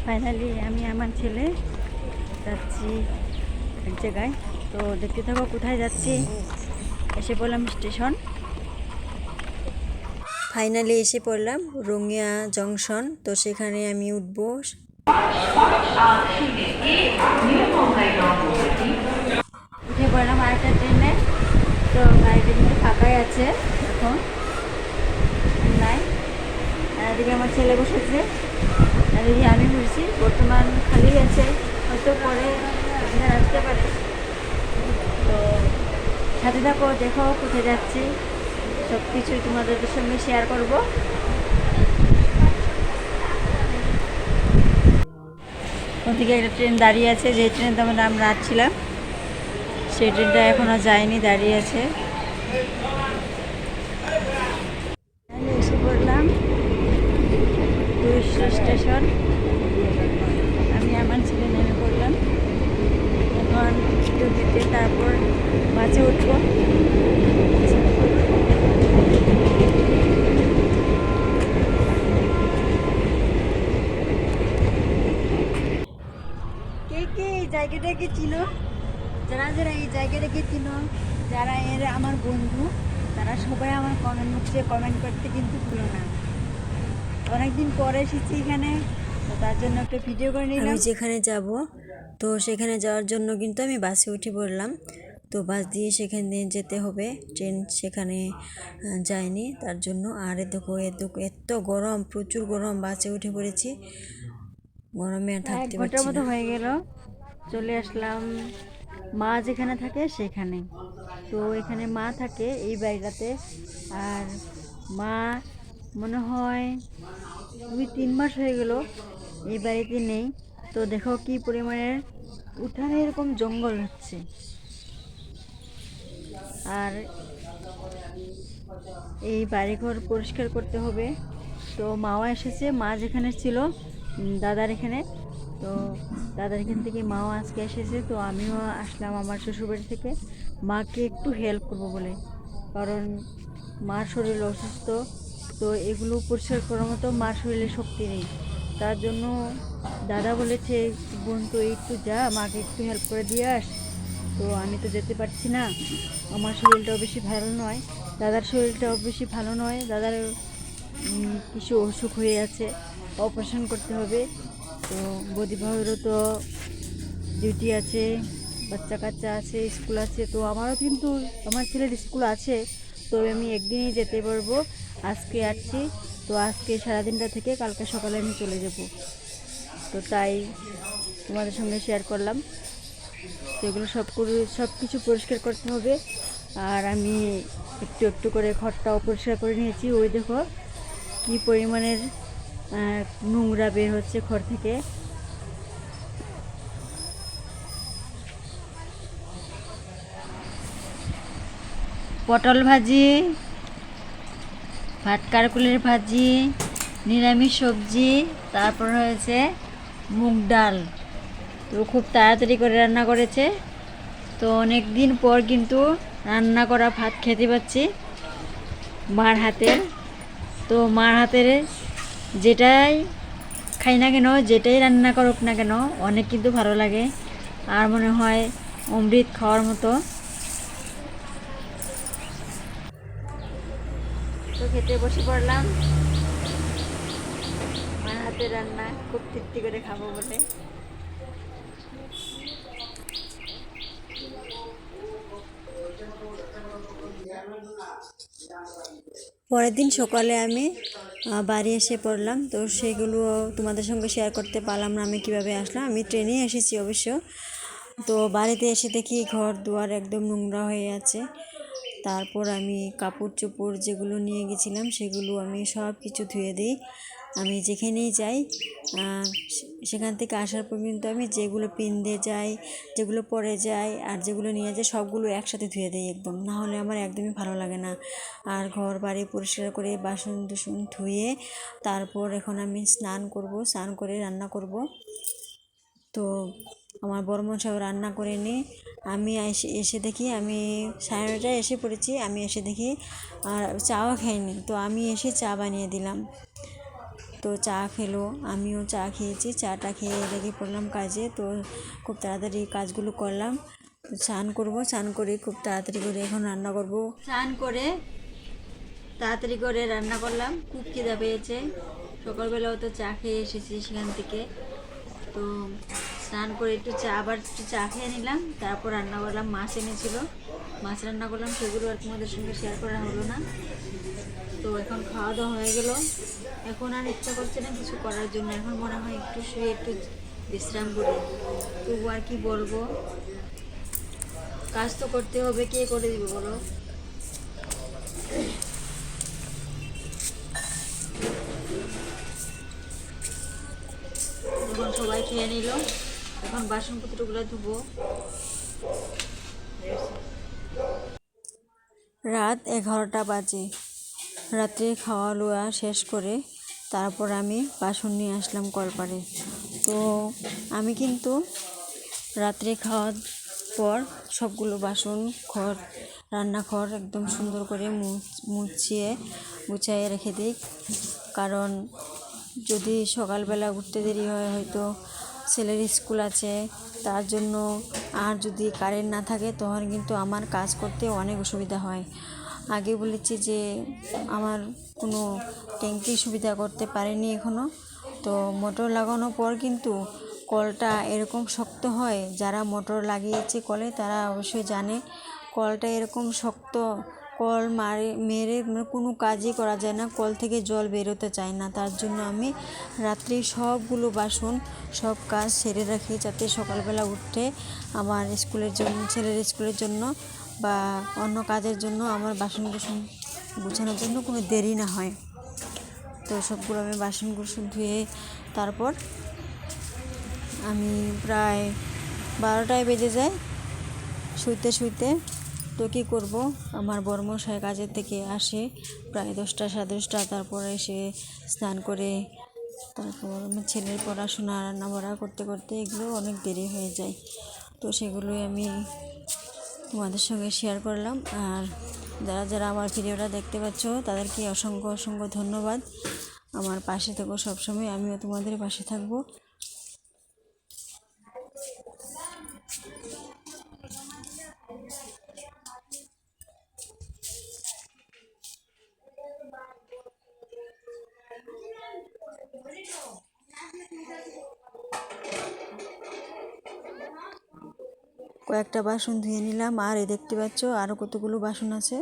Finally আমি আমার ছেলে যাচ্ছি এক জায়গায়। তো দেখতে থাকো কোথায় যাচ্ছি। এসে পড়লাম স্টেশন। ফাইনালি এসে পড়লাম রঙিয়া জংশন। তো সেখানে আমি উঠবো। উঠে পড়লাম আরেকটা ট্রেনে। তো গাড়িটা কিন্তু ফাঁকাই আছে এখন, নাই। আর এদিকে আমার ছেলে বসেছে, আর এদিকে আমি বসেছি। বর্তমান খালি আছে, হয়তো পরে এখানে আসতে পারে। তো সাথে থাকো, দেখো কোথায় যাচ্ছি, সব কিছুই তোমাদের সঙ্গে শেয়ার করব। ওদিকে একটা ট্রেন দাঁড়িয়ে আছে, যে ট্রেনটা আমরা আসছিলাম সেই ট্রেনটা এখনও যায়নি, দাঁড়িয়ে আছে। এসে পড়লাম টুরিস্ট স্টেশন। আমি আমার ছেলে নেমে পড়লাম। এখন একটু হেঁটে তারপর বাসে উঠবো। কে কে এই জায়গাটাকে চিনো? যারা যারা এই জায়গাটাকে চিনো, যারা এর আমার বন্ধু, তারা সবাই আমার কমেন্ট বক্সে কমেন্ট করতে কিন্তু ভুলো না। অনেকদিন পরে এসেছি এখানে, তো তার জন্য একটা ভিডিও করে নিলাম। আমি যেখানে যাব, তো সেখানে যাওয়ার জন্য কিন্তু আমি বাসে উঠে পড়লাম। তো বাস দিয়ে সেখানে যেতে হবে, ট্রেন সেখানে যায়নি তার জন্য। আর দেখো এত গরম, প্রচুর গরম। বাসে উঠে পড়েছি, গরমে আর থাকতে পারছি না। 1 ঘন্টার মতো হয়ে গেল, চলে আসলাম মা যেখানে থাকে সেখানে। তো এখানে মা থাকে এই বাড়িটাতে। আর মা মনে হয় 2-3 মাস হয়ে গেল এই বাড়িতে নেই। তো দেখো কি পরিমাণের উঠানে এরকম জঙ্গল হচ্ছে। আর এই বাড়িঘর পরিষ্কার করতে হবে। তো মাও এসেছে, মা যেখানে ছিল দাদার এখানে, তো দাদার এখান থেকে মাও আজকে এসেছে। তো আমিও আসলাম আমার শ্বশুরবাড়ি থেকে মাকে একটু হেল্প করব বলে, কারণ মার শরীর অসুস্থ। তো এগুলো পরিষ্কার করার মতো মার শরীরে শক্তি নেই। তার জন্য দাদা বলেছে, বোন তো একটু যা, মাকে একটু হেল্প করে দিয়ে আস। তো আমি তো যেতে পারছি না, আমার শরীরটাও বেশি ভালো নয়, দাদার শরীরটাও বেশি ভালো নয়। দাদার কিছু অসুখ হয়ে আছে, অপারেশন করতে হবে। তো বৌদিভাইয়েরও তো ডিউটি আছে, বাচ্চা কাচ্চা আছে, স্কুল আছে। তো আমারও কিন্তু আমার ছেলের স্কুল আছে। তো আমি একদিনই যেতে পারবো, আজকে আসছি। তো আজকে সারাদিনটা থেকে কালকে সকালে আমি চলে যাব। তো তাই তোমাদের সঙ্গে শেয়ার করলাম। তো এগুলো সব কিছু পরিষ্কার করতে হবে। আর আমি একটু একটু করে ঘরটাও পরিষ্কার করে নিয়েছি। ওই দেখো কি পরিমাণের নোংরা বের হচ্ছে ঘর থেকে। পটল ভাজি, ভাটকারকুলের ভাজি, নিরামিষ সবজি, তারপর হয়েছে মুগ ডাল। তো খুব তাড়াতাড়ি করে রান্না করেছে। তো অনেক দিন পর কিন্তু রান্না করা ভাত খেতে পাচ্ছি মার হাতের। তো মার হাতের যেটাই খাই না কেন, যেটাই রান্না করুক না কেন, অনেক কিন্তু ভালো লাগে। আর মনে হয় অমৃত খাওয়ার মতো। তো খেতে বসে পড়লাম, মার হাতের রান্না খুব তৃপ্তি করে খাবো বলে। পরের দিন সকালে আমি বাড়ি এসে পড়লাম। তো সেগুলো তোমাদের সঙ্গে শেয়ার করতে পারলাম না, আমি কিভাবে আসলাম। আমি ট্রেনে এসেছি অবশ্য। তো বাড়িতে এসে দেখি ঘর দুয়ার একদম নোংরা হয়ে আছে। তারপর আমি কাপড় চোপড় যেগুলো নিয়ে গেছিলাম সেগুলো আমি সব কিছু ধুয়ে দিই। আমি যেখানেই যাই সেখান থেকে আসার পর কিন্তু আমি যেগুলো পিনতে যাই, যেগুলো পরে যাই, আর যেগুলো নিয়ে যাই সবগুলো একসাথে ধুয়ে দিই একদম, না হলে আমার একদমই ভালো লাগে না। আর ঘর বাড়ি পরিষ্কার করে বাসন টাসন ধুয়ে তারপর এখন আমি স্নান করব, স্নান করে রান্না করব। তো আমার বড়মশাই রান্না করে নিয়ে আমি এসে দেখি আমি 9:30টায় এসে পড়েছি। আমি এসে দেখি আর চাও খাইনি। তো আমি এসে চা বানিয়ে দিলাম। তো চা খেলো, আমিও চা খেয়েছি। চাটা খেয়ে লেগে পড়লাম কাজে। তো খুব তাড়াতাড়ি কাজগুলো করলাম। তো স্নান করবো, স্নান করে খুব তাড়াতাড়ি করে এখন রান্না করব। স্নান করে তাড়াতাড়ি করে রান্না করলাম, খুব খিদা পেয়েছে। সকালবেলাও তো চা খেয়ে এসেছি সেখান থেকে। তো স্নান করে আবার একটু চা খেয়ে নিলাম, তারপর রান্না করলাম। মাছ এনেছিল, মাছ রান্না করলাম, সেগুলো আর তোমাদের সঙ্গে শেয়ার করা হলো না। তো এখন খাওয়া দাওয়া হয়ে গেল। এখন আর ইচ্ছা করছে না কিছু করার জন্য, এখন মনে হয় একটু শুয়ে একটু বিশ্রাম করি। তবু আর কি বলবো, কাজ তো করতে হবে, কে করে দিবে বলো। এখন সবাই খেয়ে নিল, এখন বাসনপত্রগুলো ধুবো। রাত 11টা বাজে। রাত্রে খাওয়া দাওয়া শেষ করে তারপর আমি বাসন নিয়ে আসলাম কলপারে। তো আমি কিন্তু রাত্রে খাওয়ার পর সবগুলো বাসন রান্নাঘর একদম সুন্দর করে মুছিয়ে গুছিয়ে রেখে দিই। কারণ যদি সকালবেলা উঠতে দেরি হয়, হয়তো ছেলের স্কুল আছে, তার জন্য, আর যদি কারেন্ট না থাকে তখন কিন্তু আমার কাজ করতে অনেক অসুবিধা হয়। আগে বলেছি যে আমার কোনো ট্যাঙ্কি সুবিধা করতে পারিনি এখনও। তো মোটর লাগানোর পর কিন্তু কলটা এরকম শক্ত হয়, যারা মোটর লাগিয়েছে কলে তারা অবশ্যই জানে কলটা এরকম শক্ত। কল মেরে কোনো কাজই করা যায় না, কল থেকে জল বেরোতে চায় না। তার জন্য আমি রাত্রি সবগুলো বাসন সব কাজ সেরে রাখি, যাতে সকালবেলা উঠে আমার ছেলের স্কুলের জন্য বা অন্য কাজের জন্য আমার বাসন গুছানোর জন্য কোনো দেরি না হয়। তো সবগুলো আমি বাসন ধুয়ে তারপর আমি প্রায় 12টায় বেজে যায় শুইতে। তো কী করবো, আমার বর্মশাই কাজের থেকে আসে প্রায় 10টা 10:30। তারপর এসে স্নান করে তারপর আমার ছেলের পড়াশোনা রান্নাবাড়া করতে করতে এগুলো অনেক দেরি হয়ে যায়। তো সেগুলোই আমি তোমাদের সঙ্গে শেয়ার করলাম। আর যারা আমার ভিডিওটা দেখতে পাচ্ছ তাদেরকে অসংখ্য ধন্যবাদ। আমার পাশে থেকো সবসময়, আমিও তোমাদের পাশে থাকবো। কয়েকটা বাসন ধুয়ে নিলাম, আর দেখতে পাচ্ছ আরও কতগুলো বাসন আছে।